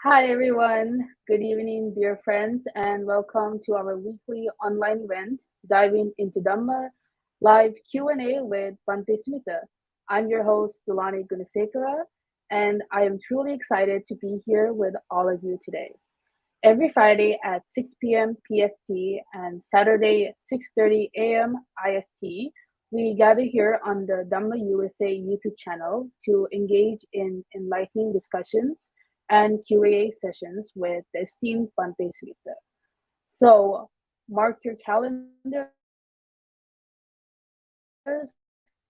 Hi everyone, good evening, dear friends, and welcome to our weekly online event, diving into Dhamma live Q&A with Bhante Sumitta. I'm your host, Dulani Gunasekara, and I am truly excited to be here with all of you today. Every Friday at 6 p.m. PST and Saturday at 6:30 a.m. IST, we gather here on the Dhamma USA YouTube channel to engage in enlightening discussions and Q&A sessions with the esteemed Bhante Sumitta. So mark your calendars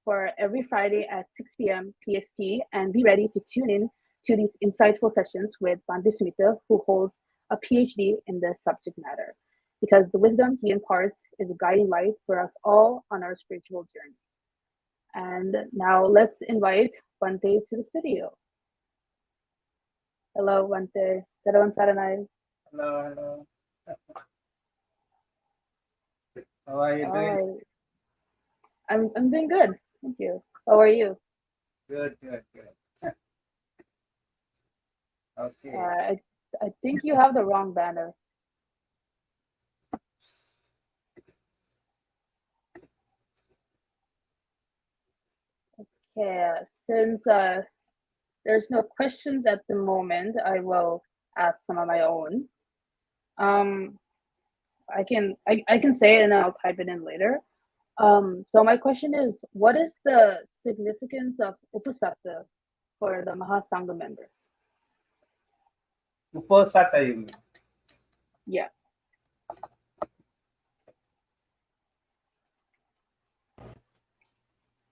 for every Friday at 6 p.m. PST and be ready to tune in to these insightful sessions with Bhante Sumitta, who holds a PhD in the subject matter, because the wisdom he imparts is a guiding light for us all on our spiritual journey. And now let's invite Bhante to the studio. Hello, Bhante. Karawang Saranay. Hello, hello. How are you doing? Hi. I'm doing good. Thank you. How are you? Good, good, good. Uh, Okay. I I think you have the wrong banner. Okay, since there's no questions at the moment, I will ask some of my own. Um, I can say it and then I'll type it in later. So my question is, what is the significance of Upasata for the Mahasangha members? Uposatha you mean? Yeah.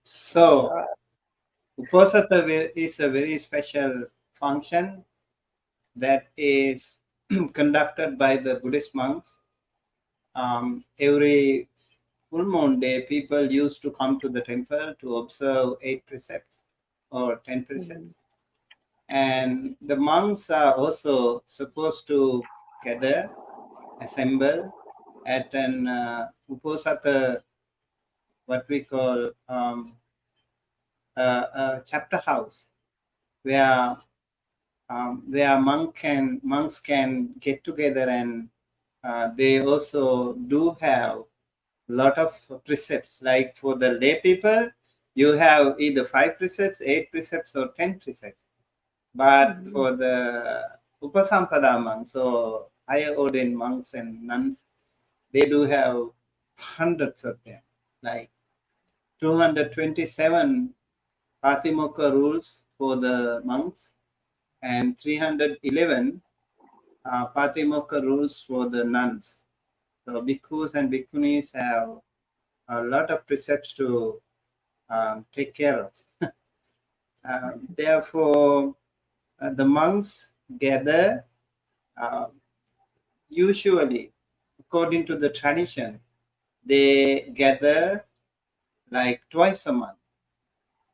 So, Uh, Uposatha is a very special function that is conducted by the Buddhist monks. Every full moon day, people used to come to the temple to observe 8 precepts or 10 precepts. mhm, And the monks are also supposed to gather, assemble at an Uposatha, what we call a chapter house, where monks can get together, and they also do have a lot of precepts. Like for the lay people, you have either 5 precepts, 8 precepts, or 10 precepts. But mhm, for the Upasampada monks, or higher ordained monks and nuns, they do have hundreds of them, like 227 Patimokkha rules for the monks and 311 Patimokkha rules for the nuns. So bhikkhus and bhikkhunis have a lot of precepts to take care of. Therefore, the monks gather, uh, usually, according to the tradition, they gather like twice a month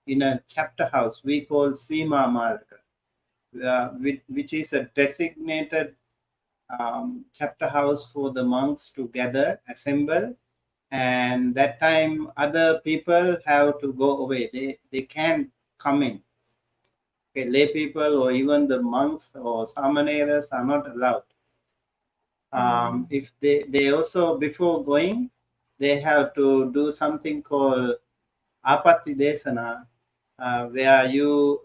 in a chapter house we call Sima Marga, which is a designated chapter house for the monks to gather, assemble, and that time other people have to go away. They can't come in. Okay, lay people or even the monks or samaneras are not allowed. mhm, If they also, before going, they have to do something called apatti desana, where you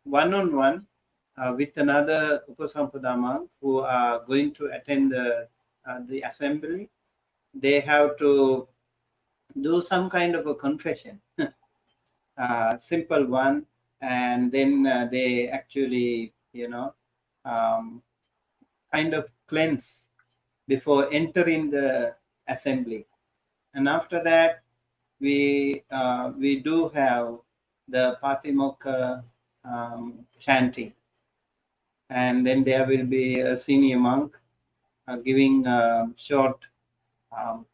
one-on-one with another Upasampada monk who are going to attend the assembly. They have to do some kind of a confession, simple one, and then they actually, um, kind of cleanse before entering the assembly. And after that, we do have the Patimokkha chanting, and then there will be a senior monk giving a short um,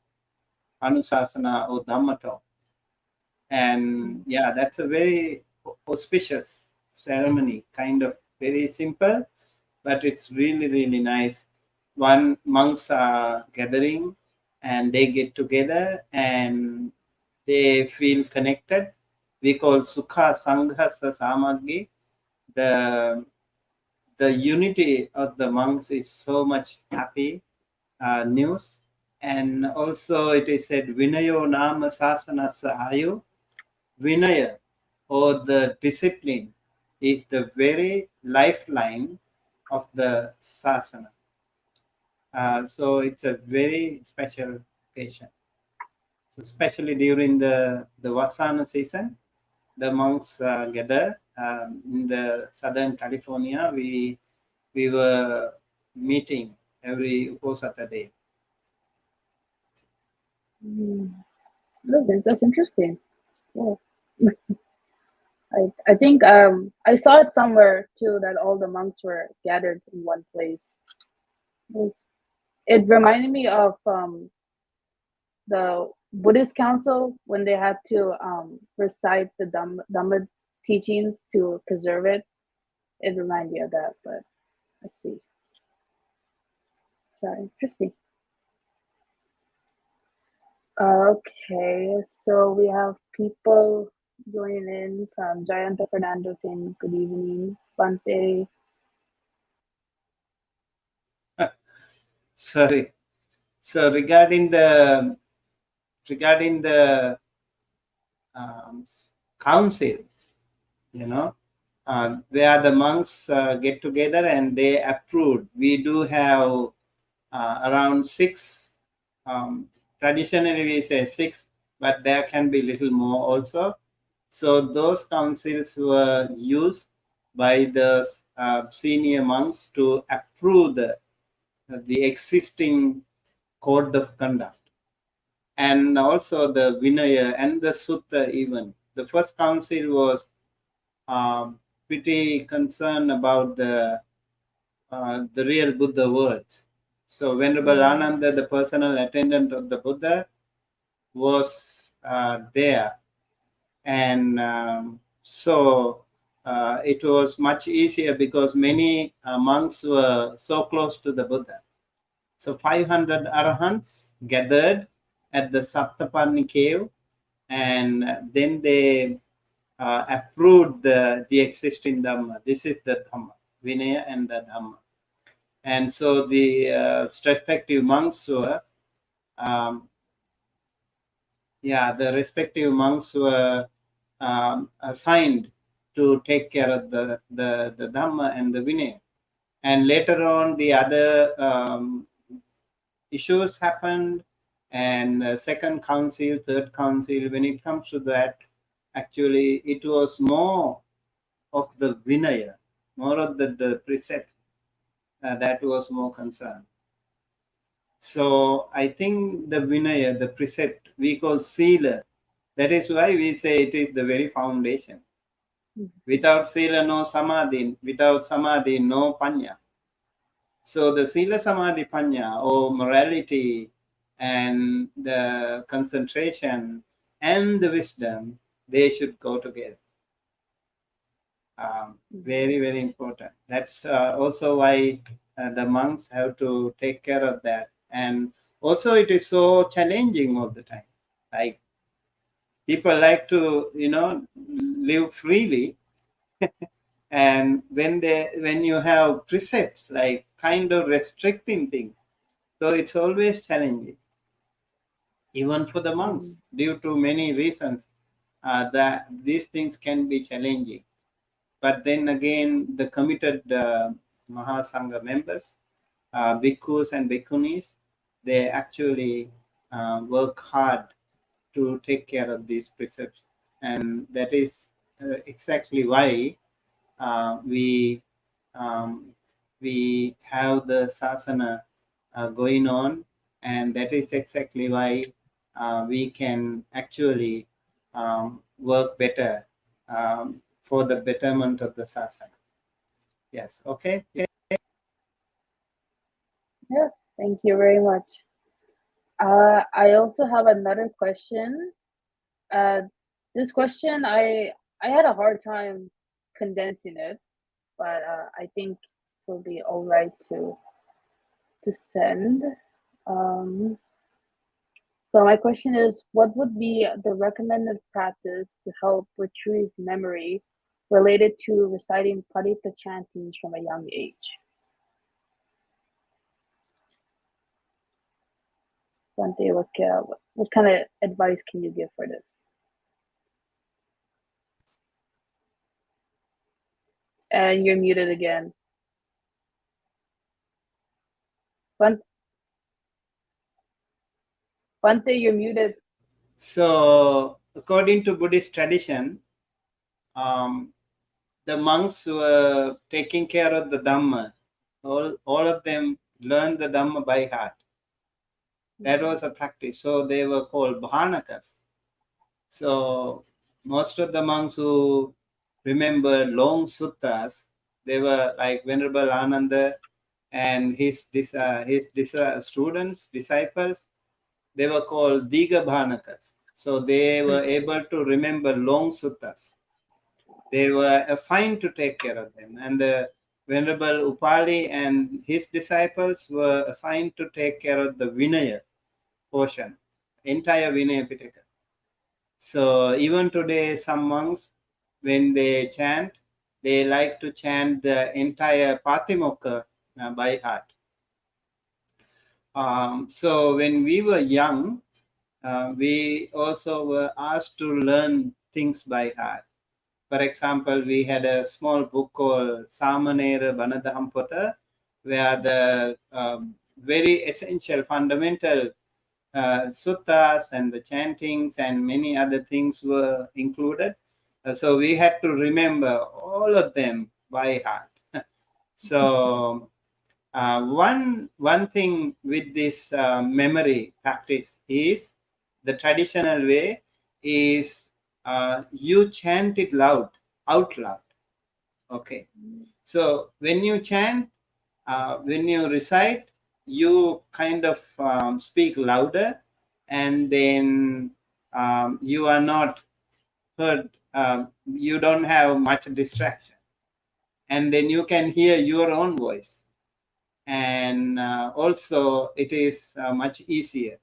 anusasana or dhamma talk. And yeah, that's a very auspicious ceremony, kind of very simple, but it's really, really nice. One monks are gathering and they get together and they feel connected. We call Sukha Sanghasa Samaggi. The the unity of the monks is so much happy news. And also it is said, Vinayo Nama Sasanasa Ayu. Vinaya, or the discipline, is the very lifeline of the sasana. So it's a very special occasion. So especially during the Vasana season, the monks gather in the Southern California. We were meeting every Saturday. That's interesting. Yeah. I think I saw it somewhere too that all the monks were gathered in one place. It reminded me of the Buddhist council when they had to recite the Dhamma teachings to preserve it. It reminded me of that, but let's see. So interesting. Okay, so we have people joining in from Jayanta Fernando saying good evening, Bhante. Sorry. So regarding the council, where the monks get together and they approved. We do have around 6. Traditionally, we say 6, but there can be little more also. So those councils were used by the senior monks to approve the existing code of conduct, and also the Vinaya and the Sutta even. The first council was pretty concerned about the real Buddha words. So Venerable Ananda, the personal attendant of the Buddha, was there, and so it was much easier because many monks were so close to the Buddha. So 500 arahants gathered at the Saptaparni cave, and then they approved the existing Dhamma. This is the Dhamma, Vinaya and the Dhamma. And so the respective monks were, the respective monks were assigned to take care of the Dhamma and the Vinaya. And later on, the other issues happened, and second council, third council. When it comes to that, actually, it was more of the Vinaya, more of the precept that was more concerned. So I think the Vinaya, the precept, we call Sila. That is why we say it is the very foundation. Without Sila, no Samadhi. Without Samadhi, no Panya. So the Sila, Samadhi, Panya, or morality and the concentration and the wisdom, they should go together. Very, very important. That's also why the monks have to take care of that. And also it is so challenging all the time. Like people like to, live freely. And when you have precepts, like kind of restricting things, so it's always challenging. Even for the monks, due to many reasons, that these things can be challenging. But then again, the committed Mahasangha members, bhikkhus and bhikkhunis, they actually work hard to take care of these precepts. And that is exactly why we have the sasana going on. And that is exactly why we can actually work better for the betterment of the sasana. Yes, okay. Yeah, thank you very much. I also have another question. This question, I had a hard time condensing it, but I think it will be all right to send. So my question is, what would be the recommended practice to help retrieve memory related to reciting Parita chantings from a young age. Bhante, what kind of advice can you give for this? And you're muted again. Bhante, you're muted. So, according to Buddhist tradition, the monks were taking care of the Dhamma. All of them learned the Dhamma by heart. That was a practice. So they were called Bhanakas. So most of the monks who remember long suttas, they were like Venerable Ananda and his students, disciples. They were called Diga Bhanakas. So they were able to remember long suttas. They were assigned to take care of them. And the Venerable Upali and his disciples were assigned to take care of the Vinaya portion, entire Vinaya Pitaka. So even today, some monks, when they chant, they like to chant the entire Patimokkha by heart. So when we were young, we also were asked to learn things by heart. For example, we had a small book called Samanera Banadahampota, where the very essential, fundamental suttas and the chantings and many other things were included. So we had to remember all of them by heart. So one thing with this memory practice is the traditional way is you chant it out loud. Okay. So when you chant, when you recite, you kind of speak louder, and then you are not heard. You don't have much distraction, and then you can hear your own voice, and also it is much easier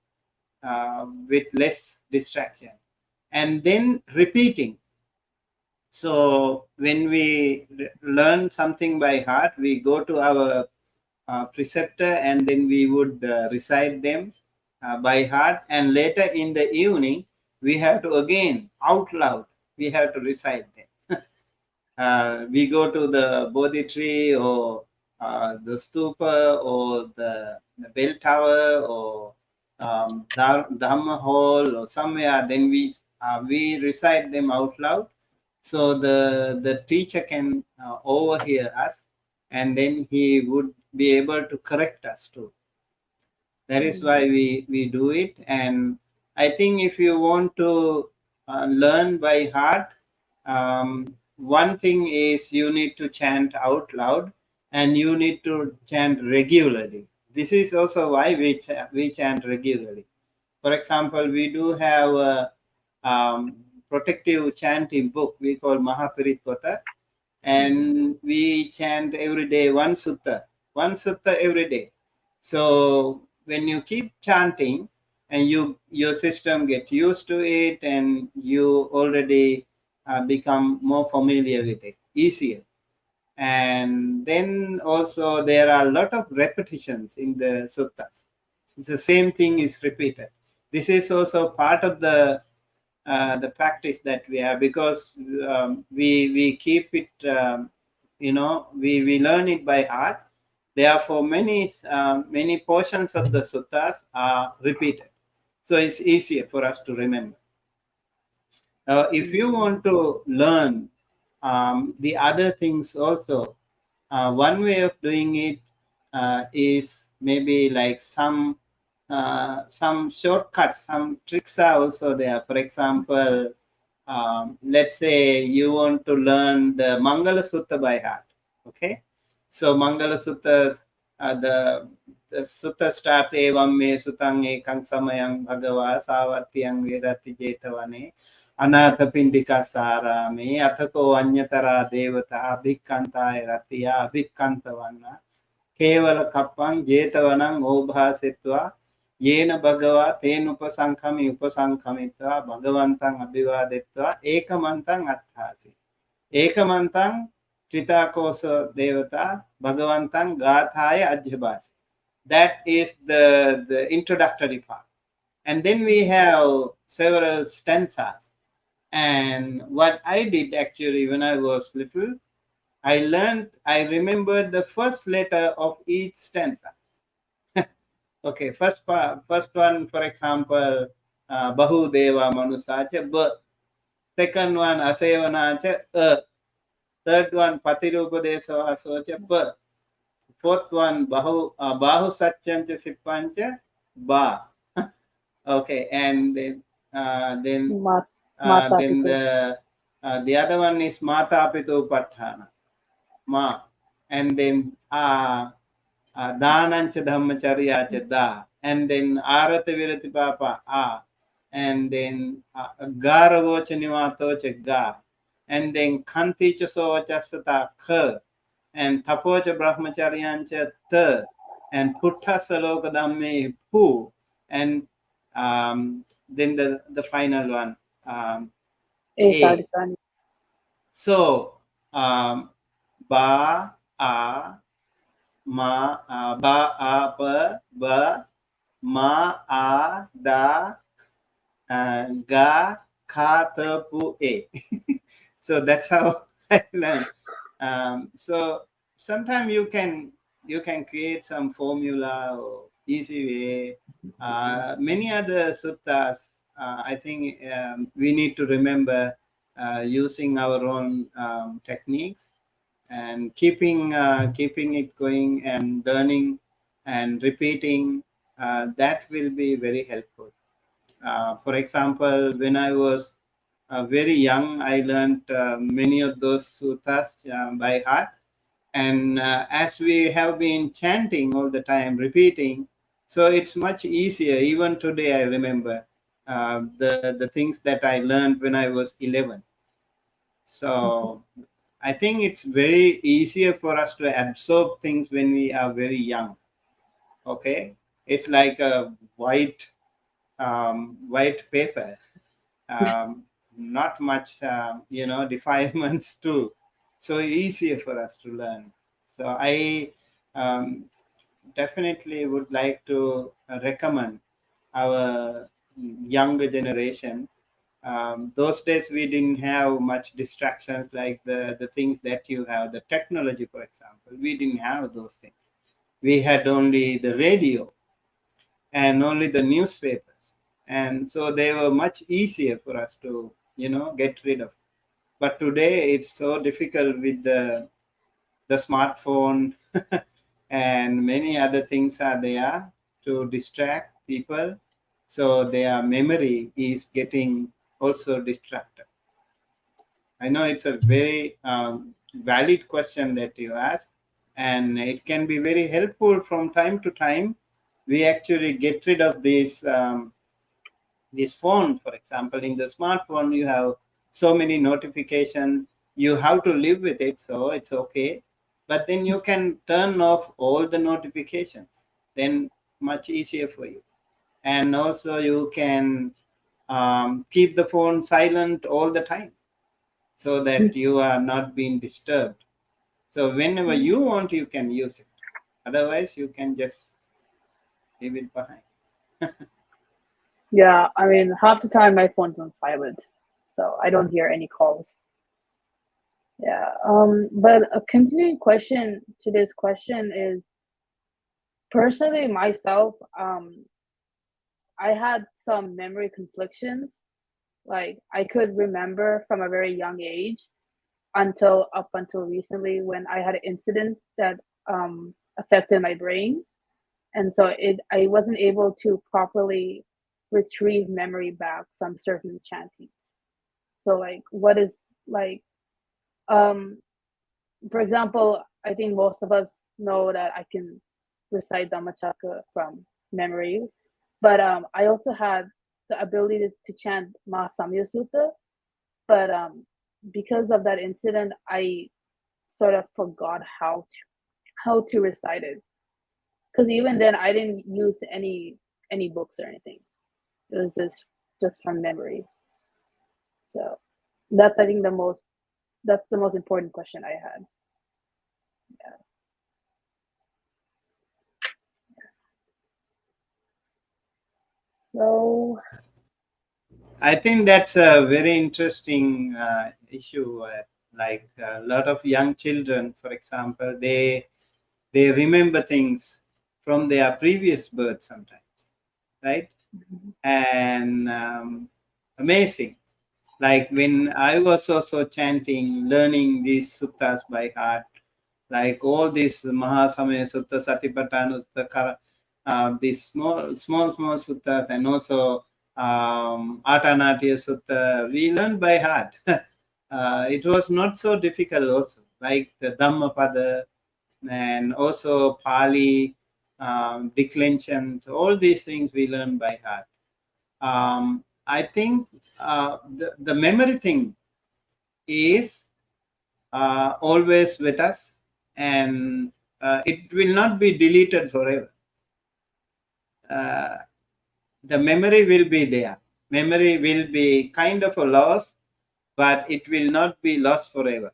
with less distraction, and then repeating. So when we learn something by heart, we go to our preceptor, and then we would recite them by heart, and later in the evening we have to again out loud we have to recite them. We go to the Bodhi tree or the stupa or the bell tower or Dhamma hall or somewhere, then we recite them out loud, so the teacher can overhear us, and then he would be able to correct us too. That is why we do it. And I think if you want to learn by heart, one thing is you need to chant out loud, and you need to chant regularly. This is also why we chant regularly. For example, we do have a protective chanting book we call Mahapiritpata, and we chant every day one sutta every day. So when you keep chanting and your system get used to it, and you already become more familiar with it, easier. And then also there are a lot of repetitions in the suttas. It's the same thing is repeated. This is also part of the practice that we have, because we keep it, we learn it by heart. Therefore, many portions of the suttas are repeated, so it's easier for us to remember. If you want to learn the other things also, one way of doing it is maybe like some shortcuts, some tricks are also there. For example, let's say you want to learn the Mangala Sutta by heart. Okay, so Mangala Suttas, the sutta starts evam me sutang ekang samayang bhagava savatyang vedati jetavane anatha pindika sarame athako anyatara devata abhikantaya ratiya abhikantavanna kevala kappang jetavanang obhasetva yena bhagava ten upasankhami upasankhamitva bhagavantang abhivadetva ekamantang atthasi. Ekamantang Tritakosa Devata Bhagavantang Gathaya Ajhabhasi. That is the introductory part. And then we have several stanzas. And what I did actually when I was little, I remembered the first letter of each stanza. Okay, first one, for example, Bahu Deva Manusacha, B. Second one, Asevanacha, Third one, Patirupadesa Asocha, P. Fourth one, Bahu Satchancha Sipancha, Ba. Okay, and then Mata then Pitu. the other one is Mata Pitu Patthana, Ma. And then Danancha Dhammacharyacha, Da. And then Arata Virati Papa, A. And then Garavocha Nivatocha, Ga. And then Kanticha Sovachasata, K. And Tapocha Brahmacharyancha, T. And Putta Saloka Dhamme, Pu. And then the final one, A. Ekadikani. So, Ba, A, Ma, Ba, A, Ba, Ba, Ma, A, Da, Ga, Ka, Ta, Pu, A. So that's how I learned. So sometimes you can create some formula or easy way. Many other suttas, I think we need to remember using our own techniques and keeping it going and learning and repeating. That will be very helpful. For example, when I was very young, I learned many of those suttas by heart. And as we have been chanting all the time, repeating, so it's much easier. Even today, I remember the things that I learned when I was 11. So I think it's very easier for us to absorb things when we are very young. Okay, it's like a white paper. Not much, defilements too. So easier for us to learn. So I definitely would like to recommend our younger generation. Those days we didn't have much distractions like the things that you have, the technology, for example. We didn't have those things. We had only the radio and only the newspapers, and so they were much easier for us to get rid of. But today it's so difficult with the smartphone and many other things are there to distract people, so their memory is getting also distracted. I know it's a very valid question that you asked, and it can be very helpful from time to time. We actually get rid of this phone. For example, in the smartphone, you have so many notifications. You have to live with it, so it's okay. But then you can turn off all the notifications. Then much easier for you. And also you can keep the phone silent all the time, so that you are not being disturbed. So whenever you want, you can use it. Otherwise, you can just leave it behind. Yeah, I mean, half the time my phone's on silent, so I don't hear any calls. Yeah. But a continuing question to this question is, personally myself, I had some memory conflictions. Like I could remember from a very young age until up until recently when I had an incident that affected my brain, and so it I wasn't able to properly retrieve memory back from certain chantings. So like, what is like, um, for example, I think most of us know that I can recite Dhammachakra from memory, but I also had the ability to chant Mahasamya Sutta, but because of that incident, I sort of forgot how to recite it. Because even then, I didn't use any books or anything. It was just from memory. So that's, I think, the most That's the most important question I had. Yeah. So, I think that's a very interesting issue. Like a lot of young children, for example, they remember things from their previous birth sometimes, right? mhm, And amazing. Like when I was also chanting, learning these suttas by heart, like all these Mahasamaya Sutta, Satipatthana Sutta, these small suttas, and also Atanatya Sutta, we learned by heart. It was not so difficult also, like the Dhammapada and also Pali, declensions, all these things we learn by heart. I think the memory thing is always with us, and it will not be deleted forever. Uh, the memory will be there. Memory will be kind of a loss, but it will not be lost forever.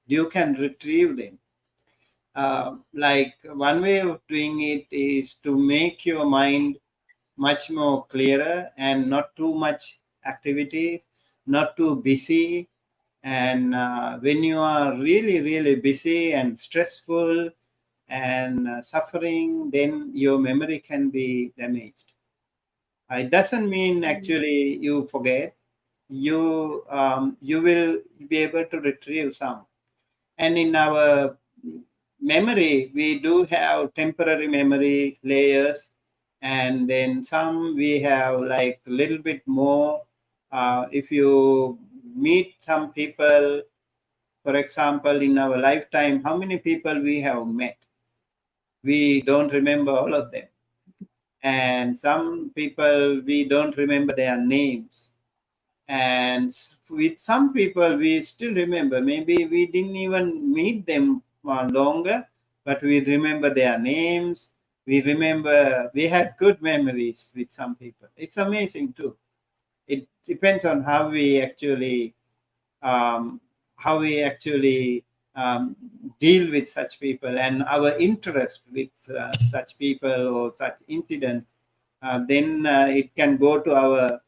You can retrieve them. Like one way of doing it is to make your mind much more clearer and not too much activities, not too busy. And when you are really busy and stressful and suffering, then your memory can be damaged. It doesn't mean mhm, actually you forget. You will be able to retrieve some. And in our memory, we do have temporary memory layers, and then some we have like a little bit more. If you meet some people, for example, in our lifetime, how many people we have met? We don't remember all of them. And some people, we don't remember their names. And with some people, we still remember. Maybe we didn't even meet them longer, but we remember their names. We remember, we had good memories with some people. It's amazing too. It depends on um, how we actually deal with such people, and our interest with such people or such incidents. Then it can go to our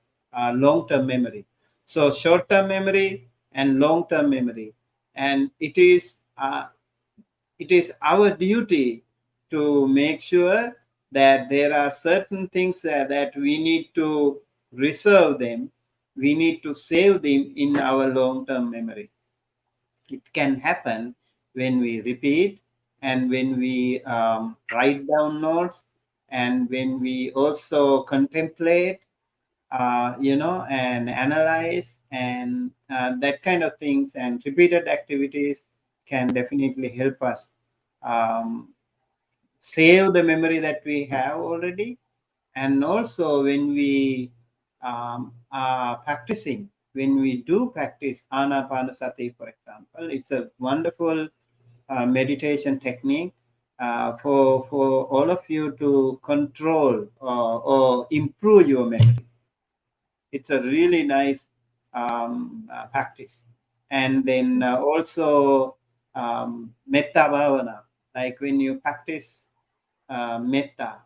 long-term memory. So short-term memory and long-term memory, and it is our duty to make sure that there are certain things that we need to reserve them, we need to save them in our long-term memory. It can happen when we repeat, and when we write down notes, and when we also contemplate, and analyze, and that kind of things, and repeated activities can definitely help us um, save the memory that we have already. And also when we are practicing, when we do practice anapanasati, for example, it's a wonderful meditation technique for all of you to control or improve your memory. It's a really nice practice. And then also metta bhavana, like when you practice metta,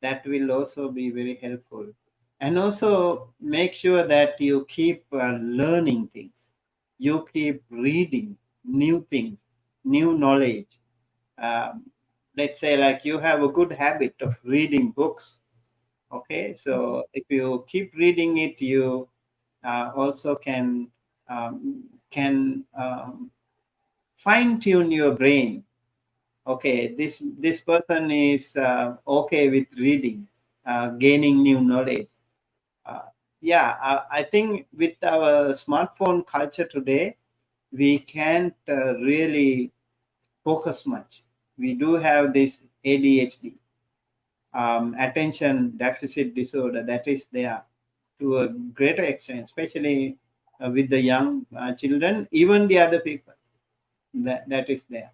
that will also be very helpful. And also make sure that you keep learning things, you keep reading new things, new knowledge. um, let's say like you have a good habit of reading books. Okay, mhm, so if you keep reading it, you also can fine tune your brain. Okay, this person is okay with reading, gaining new knowledge. uh, yeah, I think with our smartphone culture today, we can't really focus much. We do have this ADHD, attention deficit disorder, that is there to a greater extent, especially with the young children, even the other people, that is there.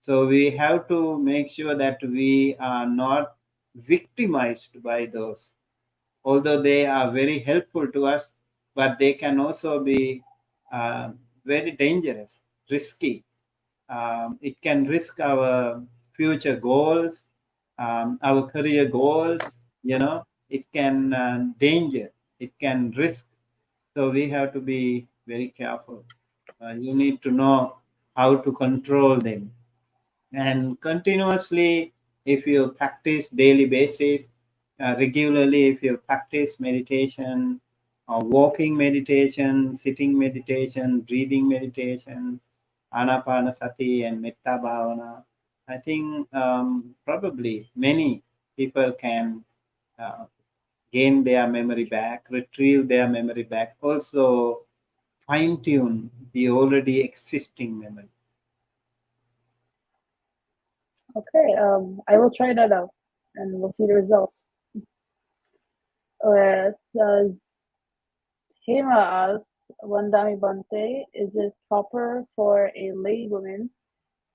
So we have to make sure that we are not victimized by those, although they are very helpful to us, but they can also be uh, very dangerous. risky. It can risk our future goals, our career goals. It can danger. It can risk. So we have to be very careful. You need to know how to control them, and continuously, if you practice daily basis, regularly, if you practice meditation, walking meditation, sitting meditation, breathing meditation, anapanasati and metta bhavana, I think probably many people can uh, gain their memory back, retrieve their memory back, also fine tune the already existing memory. Okay, I will try that out and we'll see the results. So Hema asks, Wandami Bante, is it proper for a lay woman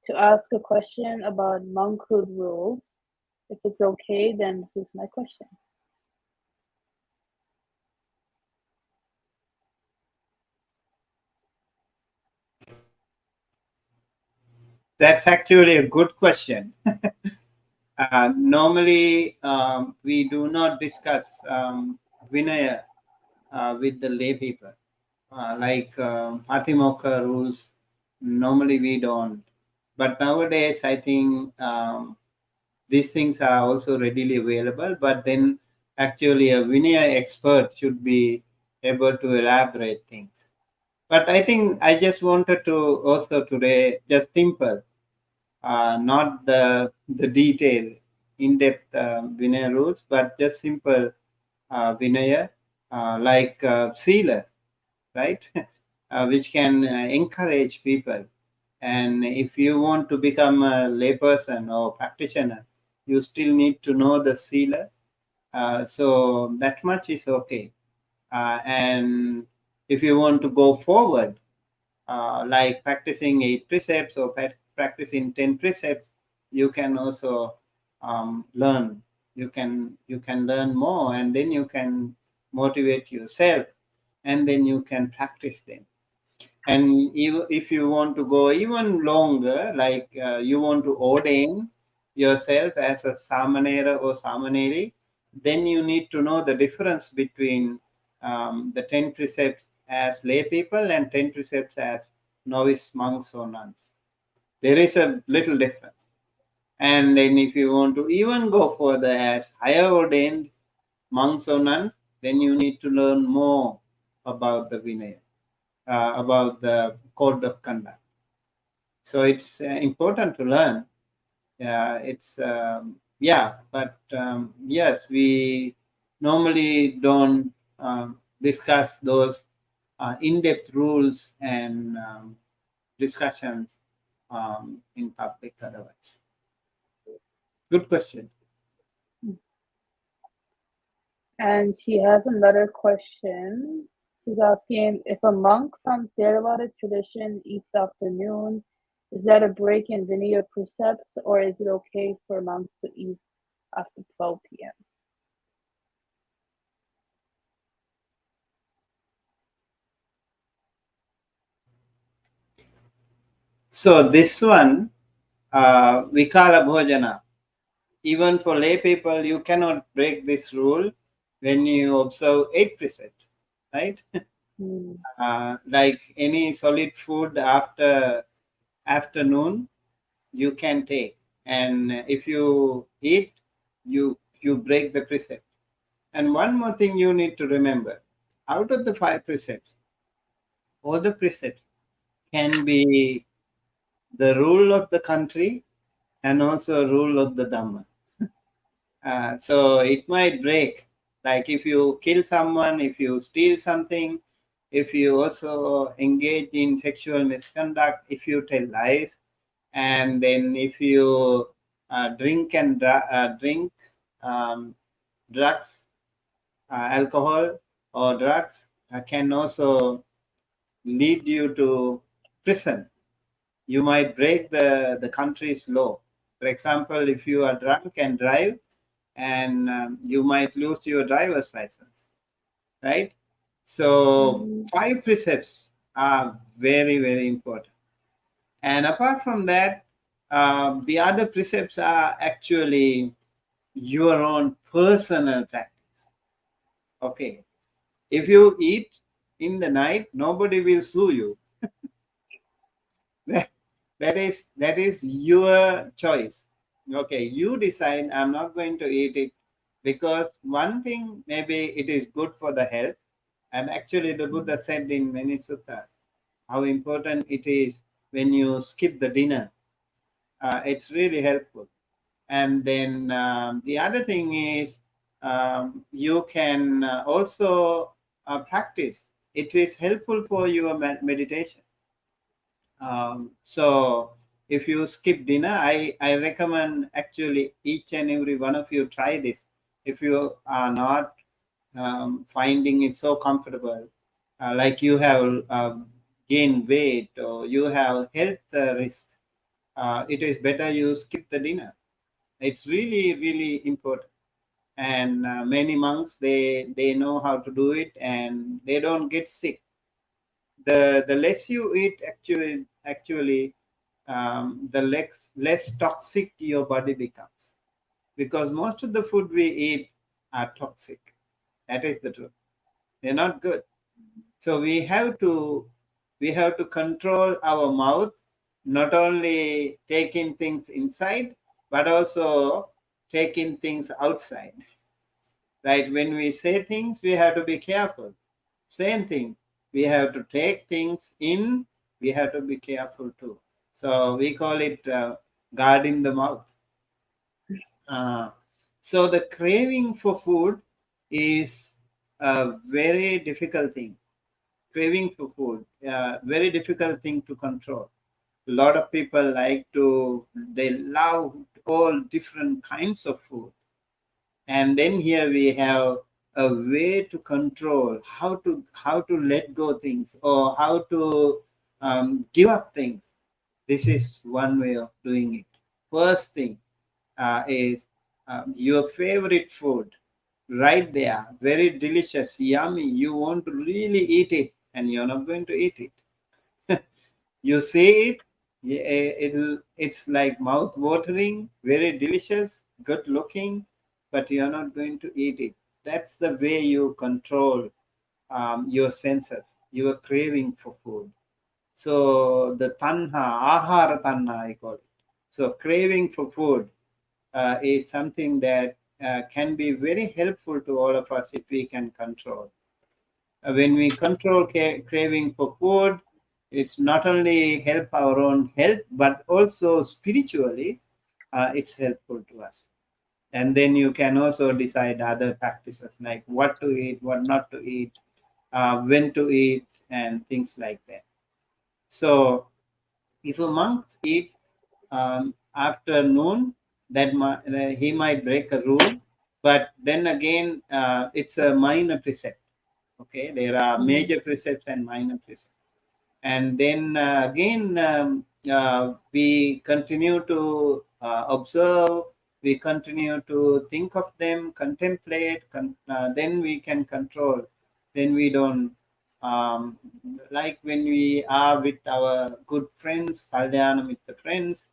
to ask a question about monkhood rules? If it's okay, then this is my question. That's actually a good question. Normally, we do not discuss Vinaya with the lay people. Like Patimokkha rules, normally we don't. But nowadays, I think these things are also readily available. But then, actually, a Vinaya expert should be able to elaborate things. But I think I just wanted to also today just simple, not the detail, in-depth Vinaya rules, but just simple Vinaya, like Sila, right? Which can encourage people. And if you want to become a layperson or practitioner, you still need to know the Sila. So that much is okay. And if you want to go forward, like practicing 8 precepts or practicing 10 precepts, you can also learn. You can learn more, and then you can motivate yourself, and then you can practice them. And if you want to go even longer, like you want to ordain yourself as a samanera or samaneri, then you need to know the difference between the 10 precepts as lay people and 10 precepts as novice monks or nuns. There is a little difference. And then if you want to even go further as higher ordained monks or nuns, then you need to learn more about the Vinaya, about the code of conduct. So it's important to learn. It's but yes, we normally don't discuss those in-depth rules and discussions in public otherwise. Good question. And she has another question. She's asking, if a monk from Theravada tradition eats after noon, is that a break in Vinaya precepts, or is it okay for monks to eat after 12 p.m.? So this one, Vikala Bhojana, even for lay people, you cannot break this rule when you observe 8 precepts, right? Like any solid food after afternoon, you can take, and if you eat, you break the precept. And one more thing you need to remember: out of the 5 precepts, all the precepts can be the rule of the country and also a rule of the Dhamma. So it might break. Like if you kill someone, if you steal something, if you also engage in sexual misconduct, if you tell lies, and then if you drink drugs, alcohol or drugs, can also lead you to prison. You might break the country's law. For example, if you are drunk and drive, and you might lose your driver's license, right? So Mm, 5 precepts are very, very important. And apart from that, the other precepts are actually your own personal practice. Okay. If you eat in the night, nobody will sue you. that, that is your choice. Okay, you decide I'm not going to eat it, because one thing, maybe it is good for the health. And actually the Buddha said in many suttas how important it is when you skip the dinner. It's really helpful. And then the other thing is, you can also practice. It is helpful for your meditation. So if you skip dinner, I recommend actually each and every one of you try this. If you are not finding it so comfortable, like you have gained weight or you have health risks, it is better you skip the dinner. It's really, really important. And many monks, they know how to do it, and they don't get sick. The less you eat, actually the less toxic your body becomes, because most of the food we eat are toxic. That is the truth. They're not good. So we have to control our mouth, not only taking things inside, but also taking things outside. Right? When we say things, we have to be careful. Same thing. We have to take things in. We have to be careful too. So we call it guarding the mouth. Uh, so the craving for food is a very difficult thing. Craving for food, very difficult thing to control. A lot of people they love all different kinds of food. And then here we have a way to control, how to let go things, or how to give up things. This is one way of doing it. First thing is your favorite food, right there, very delicious, yummy. You want to really eat it, and you're not going to eat it. You see it, it's like mouth watering, very delicious, good looking, but you're not going to eat it. That's the way you control your senses, your craving for food. So the tanha, ahara tanha, I call it. So craving for food is something that can be very helpful to all of us if we can control. When we control craving for food, it's not only help our own health, but also spiritually, it's helpful to us. And then you can also decide other practices like what to eat, what not to eat, when to eat, and things like that. So if a monk eat after noon, he might break a rule, but then again, it's a minor precept. Okay, there are major precepts and minor precepts. And then again, we continue to observe, we continue to think of them, contemplate, then we can control. Then we don't, um, like when we are with our good friends, Kalyanam with the friends,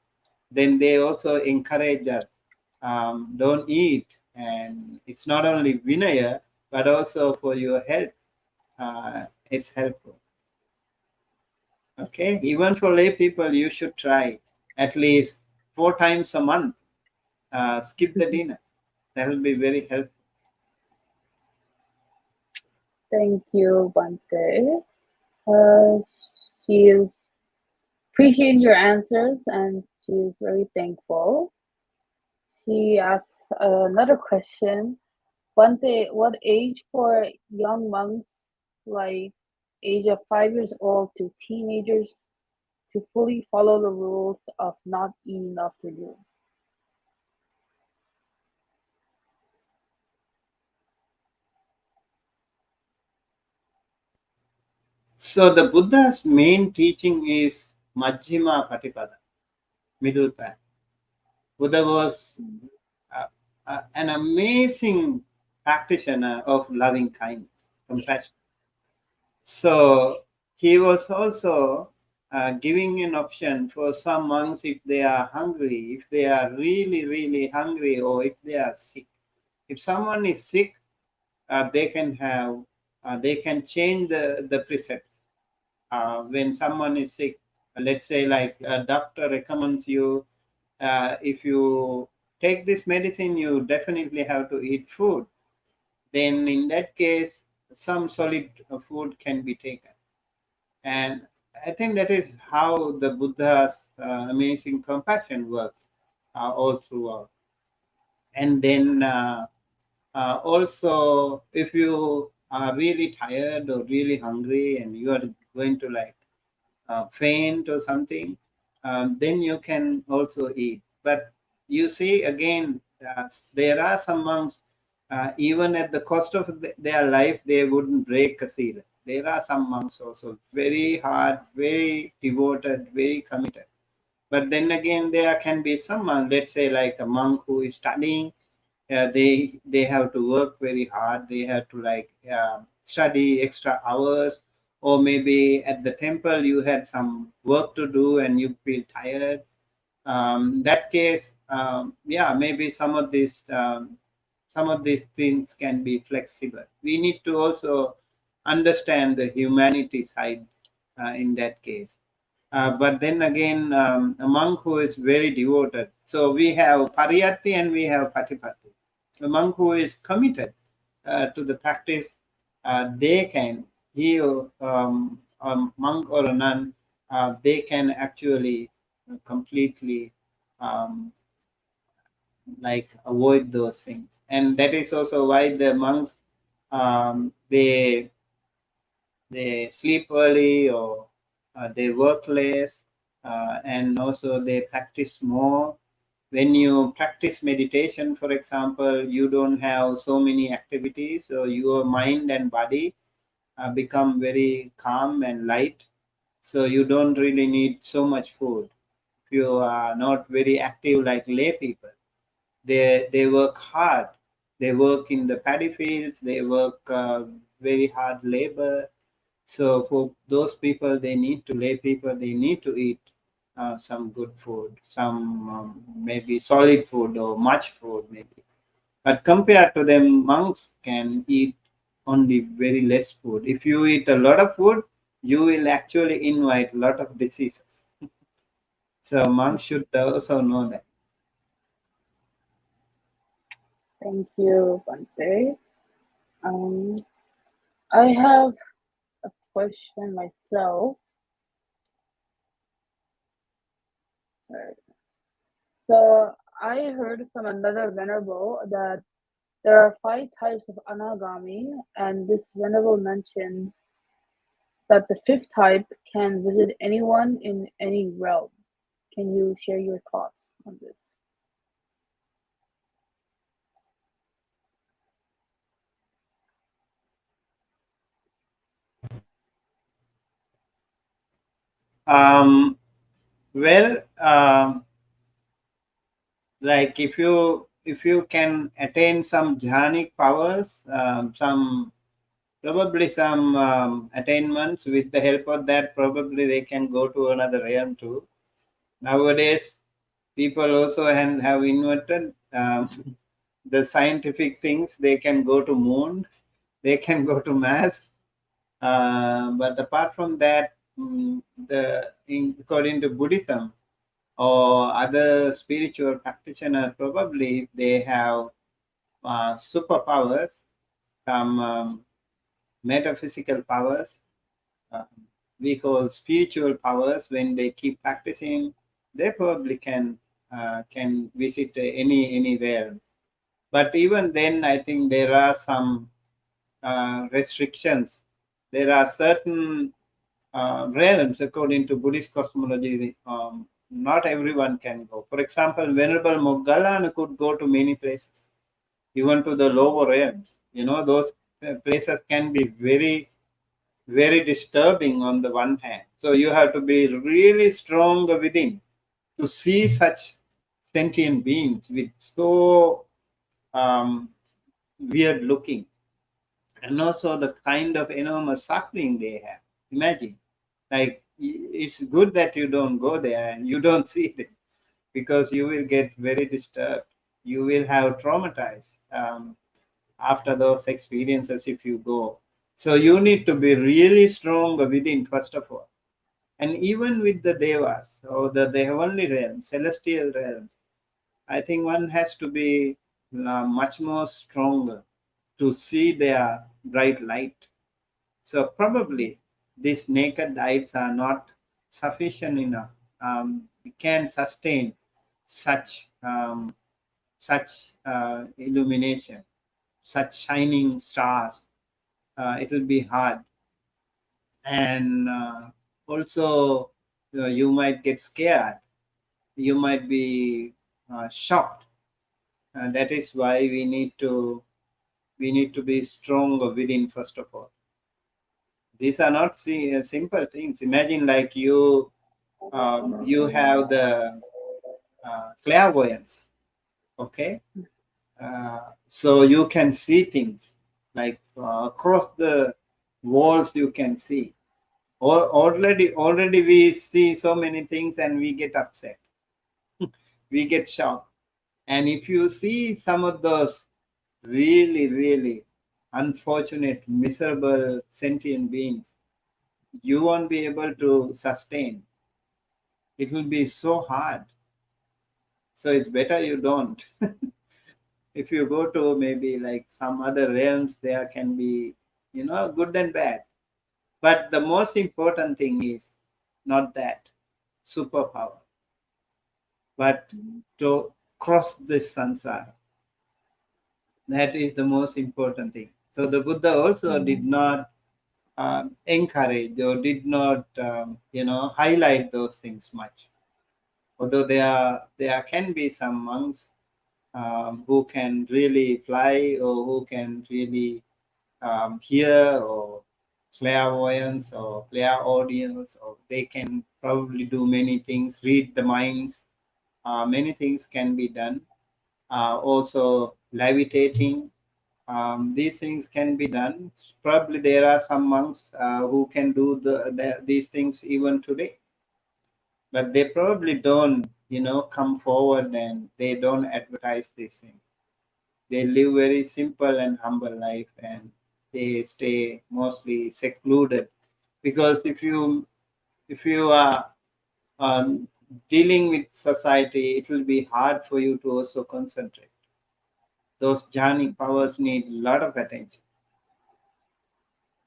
then they also encourage us, don't eat. And it's not only Vinaya, but also for your health, it's helpful. Okay, even for lay people, you should try at least 4 times a month. Skip the dinner. That will be very helpful. Thank you, Bhante. Uh, she is appreciating your answers and she is very thankful. She asks another question. Bhante, what age for young monks, like age of 5 years old to teenagers, to fully follow the rules of not eating after noon? So the Buddha's main teaching is Majjhima Patipada, middle path. Buddha was uh, an amazing practitioner of loving kindness, compassion. So he was also giving an option for some monks if they are hungry, if they are really, really hungry, or if they are sick. If someone is sick, they can have, they can change the precepts. When someone is sick, let's say like a doctor recommends you, if you take this medicine, you definitely have to eat food. Then in that case, some solid food can be taken. And I think that is how the Buddha's amazing compassion works all throughout. And then also, if you are really tired or really hungry and you are going to like faint or something, then you can also eat. But you see, again, there are some monks, even at the cost of their life, they wouldn't break a seal. There are some monks also very hard, very devoted, very committed. But then again, there can be some monk, let's say like a monk who is studying, they have to work very hard. They have to like study extra hours, or maybe at the temple you had some work to do and you feel tired. That case, yeah, maybe some of these things can be flexible. We need to also understand the humanity side in that case. But then again, a monk who is very devoted. So we have pariyatti and we have patipatti. A monk who is committed to the practice, they can, he or a monk or a nun, they can actually completely like avoid those things. And that is also why the monks, they sleep early, or they work less, and also they practice more. When you practice meditation, for example, you don't have so many activities, so your mind and body become very calm and light, so you don't really need so much food. If you are not very active like lay people, they work hard. They work in the paddy fields, they work very hard labor. So for those people, they need to, lay people, they need to eat some good food, some maybe solid food or much food maybe. But compared to them, monks can eat only very less food. If you eat a lot of food, you will actually invite a lot of diseases. So monks should also know that. Thank you, Bhante. Um, I have a question myself. Sorry. So I heard from another venerable that there are 5 types of anagami, and this venerable mentioned that the fifth type can visit anyone in any realm. Can you share your thoughts on this? Um, well, like if you can attain some jhanic powers, some probably some attainments, with the help of that, probably they can go to another realm too. Nowadays, people also have invented the scientific things. They can go to moon, they can go to Mars. But apart from that, according to Buddhism or other spiritual practitioners, probably they have superpowers, some metaphysical powers, uh, we call spiritual powers. When they keep practicing, they probably can visit any realm. But even then, I think there are some restrictions. There are certain realms, according to Buddhist cosmology. Not everyone can go. For example, Venerable Moggallana could go to many places, even to the lower realms. You know, those places can be very, very disturbing on the one hand. So you have to be really strong within to see such sentient beings with so weird looking, and also the kind of enormous suffering they have. Imagine, like it's good that you don't go there and you don't see them, because you will get very disturbed. You will have traumatized after those experiences if you go. So you need to be really strong within, first of all. And even with the devas or the heavenly realms, celestial realms, I think one has to be much more stronger to see their bright light. So probably these naked eyes are not sufficient enough. We can sustain such illumination, such shining stars. It will be hard, and also you might get scared. You might be shocked. That is why we need to be strong within, first of all. These are not simple things. Imagine like you have the clairvoyance, okay? So you can see things like across the walls. You can see. Or already we see so many things and we get upset. We get shocked. And if you see some of those really, really unfortunate, miserable sentient beings, you won't be able to sustain. It will be so hard. So it's better you don't. If you go to maybe like some other realms, there can be, good and bad. But the most important thing is not that superpower, but to cross this sansara. That is the most important thing. So the Buddha also did not encourage or did not, highlight those things much. Although there can be some monks who can really fly, or who can really hear, or clairvoyance or clairaudience, or they can probably do many things, read the minds. Many things can be done. Also levitating. These things can be done. Probably there are some monks who can do these things even today, but they probably don't, come forward, and they don't advertise these things. They live very simple and humble life, and they stay mostly secluded, because if you are dealing with society, it will be hard for you to also concentrate. Those jhanic powers need a lot of attention.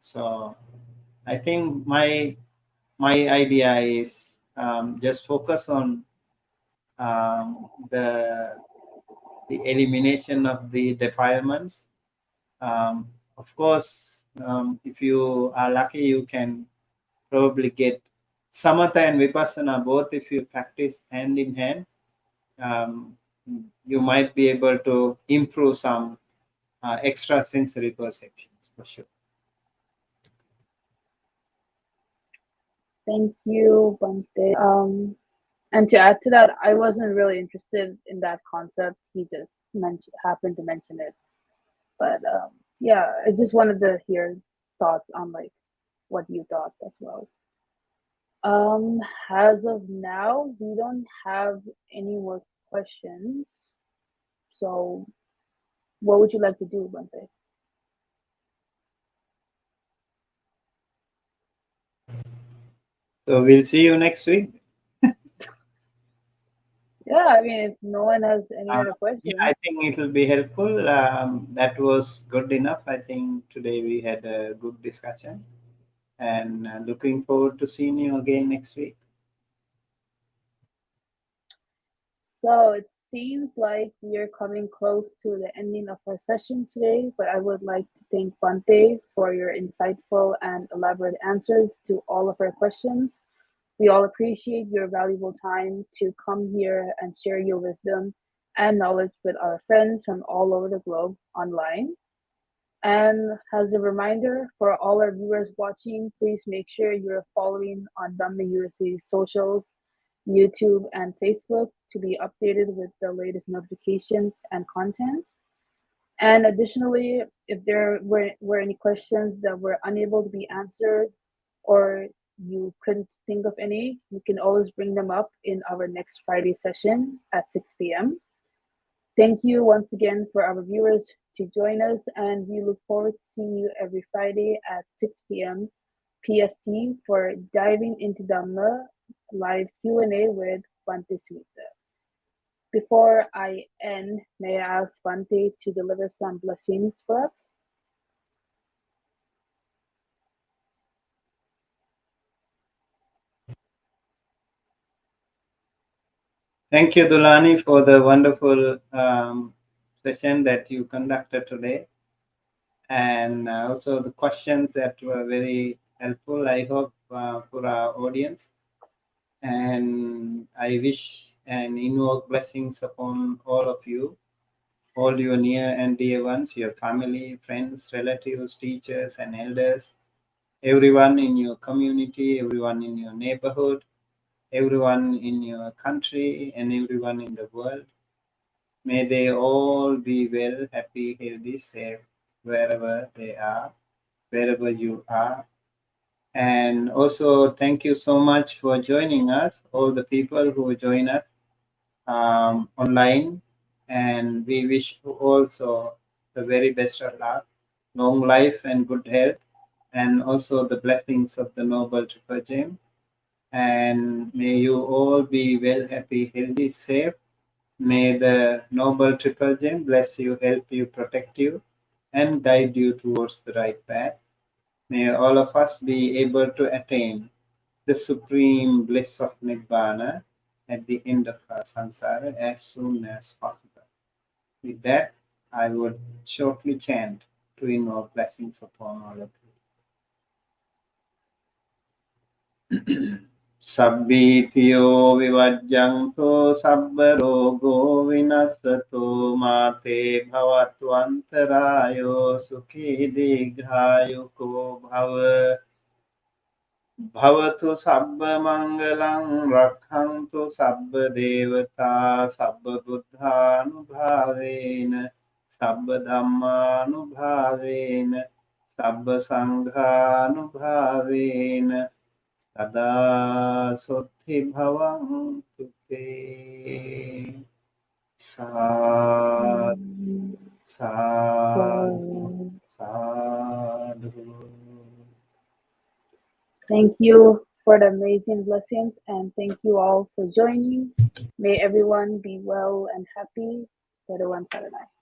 So I think my idea is just focus on the elimination of the defilements. Of course, if you are lucky, you can probably get samatha and vipassana both. If you practice hand in hand, um, you might be able to improve some extra sensory perceptions, for sure. Thank you, Bhante. And to add to that, I wasn't really interested in that concept. He just happened to mention it. But yeah, I just wanted to hear thoughts on like what you thought as well. Um, as of now, we don't have any more questions. So, what would you like to do, Bante? So we'll see you next week. Yeah, I mean, if no one has any Uh, other yeah, questions, I think it will be helpful. That was good enough. I think today we had a good discussion, and looking forward to seeing you again next week. so it seems like we are coming close to the ending of our session today, but I would like to thank Bante for your insightful and elaborate answers to all of our questions. We all appreciate your valuable time to come here and share your wisdom and knowledge with our friends from all over the globe online. And as a reminder for all our viewers watching, please make sure you're following on Dhamma USA's socials, YouTube, and Facebook to be updated with the latest notifications and content. And additionally, if there were any questions that were unable to be answered, or you couldn't think of any, you can always bring them up in our next Friday session at 6 p.m. Thank you once again for our viewers to join us, and we look forward to seeing you every Friday at 6 p.m. PST for Diving into Dhamma live Q&A with Bhante Sumitta. Before I end, may I ask Bhante to deliver some blessings for us? Thank you, Dulani, for the wonderful session that you conducted today, and also the questions that were very helpful, I hope, for our audience. And I wish and invoke blessings upon all of you, all your near and dear ones, your family, friends, relatives, teachers, and elders, everyone in your community, everyone in your neighborhood, everyone in your country, and everyone in the world. May they all be well, happy, healthy, safe, wherever they are, wherever you are. And also, thank you so much for joining us, all the people who join us online. And we wish you also the very best of luck, long life, and good health, and also the blessings of the Noble Triple Gem. And may you all be well, happy, healthy, safe. May the Noble Triple Gem bless you, help you, protect you, and guide you towards the right path. May all of us be able to attain the supreme bliss of Nibbana at the end of our samsara as soon as possible. With that, I would shortly chant to invoke blessings upon all of you. Sabbitiyo vivajjanto sabbarogo vinassato mate bhavattvantarayo sukhi dighayo bhava Bhavatu sabba mangalang rakhantu sabba devata sabba buddhanubhavena sabba dhammanubhavena sabba sanghanubhavena sada sotti bhavantu te. Sadhu, sadhu, sadhu. Thank you for the amazing blessings, and thank you all for joining. May everyone be well and happy. Saranai.